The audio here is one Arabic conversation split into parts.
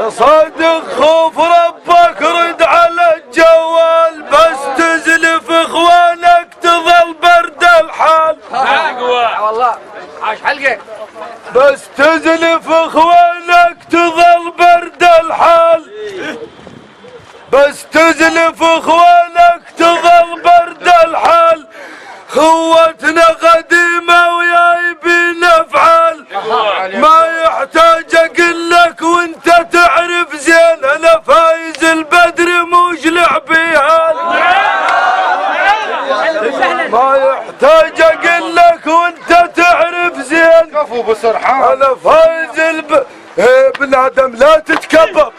صادق خوف ربك رد على الجوال، بس تزلف اخوانك تظل برد الحال. والله عاش حلقك. بس تزلف اخوانك تظل برد الحال، بس تزلف اخوانك تظل برد الحال. خوتنا قديمة ويايبين افعال، ما يحتاج اقول لك وانت تعرف زين، انا فايز البدر موش لعبيهال. ما يحتاج اقول لك وانت تعرف زين، كفو بسرحان. انا فايز ابن ادم لا تتكبر،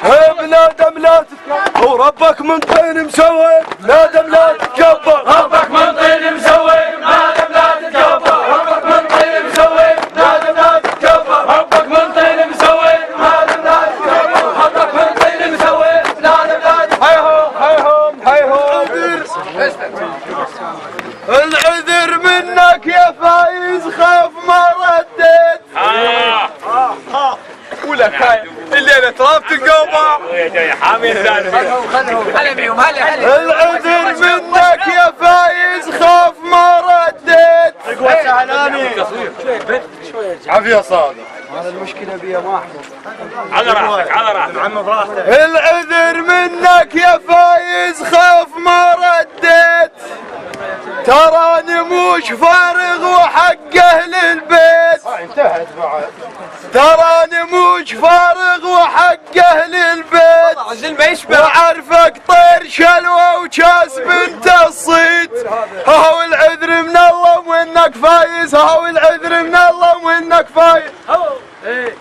ابن ادم لا تتكبر، وربك من طين مسوي، ابن ادم لا تتكبر، ربك من طين مسوي، ابن ادم لا تتكبر، ربك من طين مسوي، ابن ادم لا تتكبر، ربك من طين مسوي، ابن ادم لا تتكبر، ربك من طين مسوي، ابن ادم لا تتكبر. هيهم هيهم العذر منك يا فايز، خاف ما رديت. ولك هاي الليله ترابط القومه حامي الثاني. هلا بيهم هلا. العذر منك يا فايز، خاف ما رديت. اقوى سهلاني عافيه صادق. هذا المشكله بيا ما احفظ. على راحتك على راحتك عم براحتك. العذر منك يا فايز، خاف ما رديت. تراني موش فارغ وحق اهل البيت، انتهت بعد. تراني موش فارغ وحق اهل البيت، عزل ما يشبه. وعرفك طير شلوى وشاس بنت الصيد. هو العذر من الله وانك فايز، هو العذر من الله وانك فايز،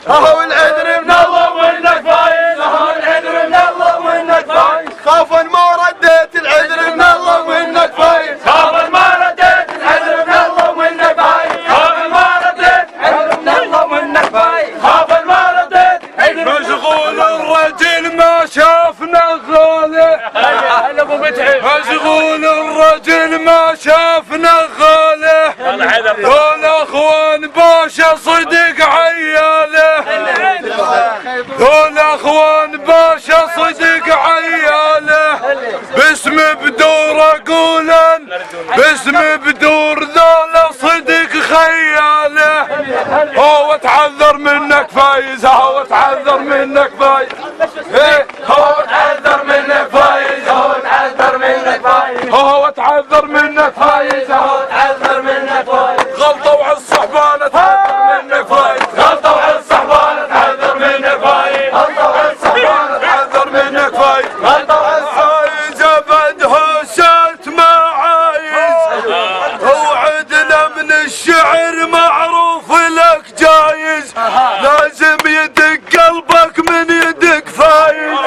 هو العذر من الله وانك فايز، هو العذر من الله وانك فايز. خافا ما رديت العذر من الله وانك فايز، خافا ما رديت العذر من الله وانك فايز، خافا ما رديت العذر من الله وانك فايز، خافا ما رديت. مشغول الرجل ما شافنا غاله، هلا ابو متعب. مشغول الرجل ما شافنا غاله، دول اخوان باشا صدق عياله، دول اخوان باشا صدق عياله. باسم بدور اقولا، باسم بدور ذولا صدق خياله. هو تعذر منك فايز، هو تعذر منك فايز، هو تعذر منك فايز، هو تعذر منك فايز، هو تعذر منك فايز، هو تعذر منك فايز. غلطة وعلى الصحبانة تعذر منك فايز، غلطة وعلى الصحبانة تعذر منك فايز، غلطة وعلى الصحبانة تعذر منك فايز. غلطة وعلى عايز ابد هوسات ما عايز، وعدنا من الشعر معروف لك جايز، لازم يدق قلبك من يدق فايز.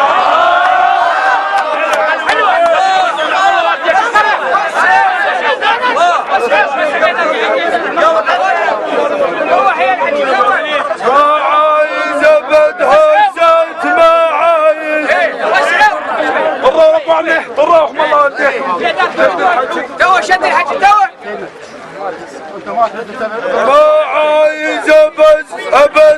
ما عايز ابد هوسات ما عايز. الروح عليه الروح ما الله عليه. تو شد الحكي تو. ما عايز ابد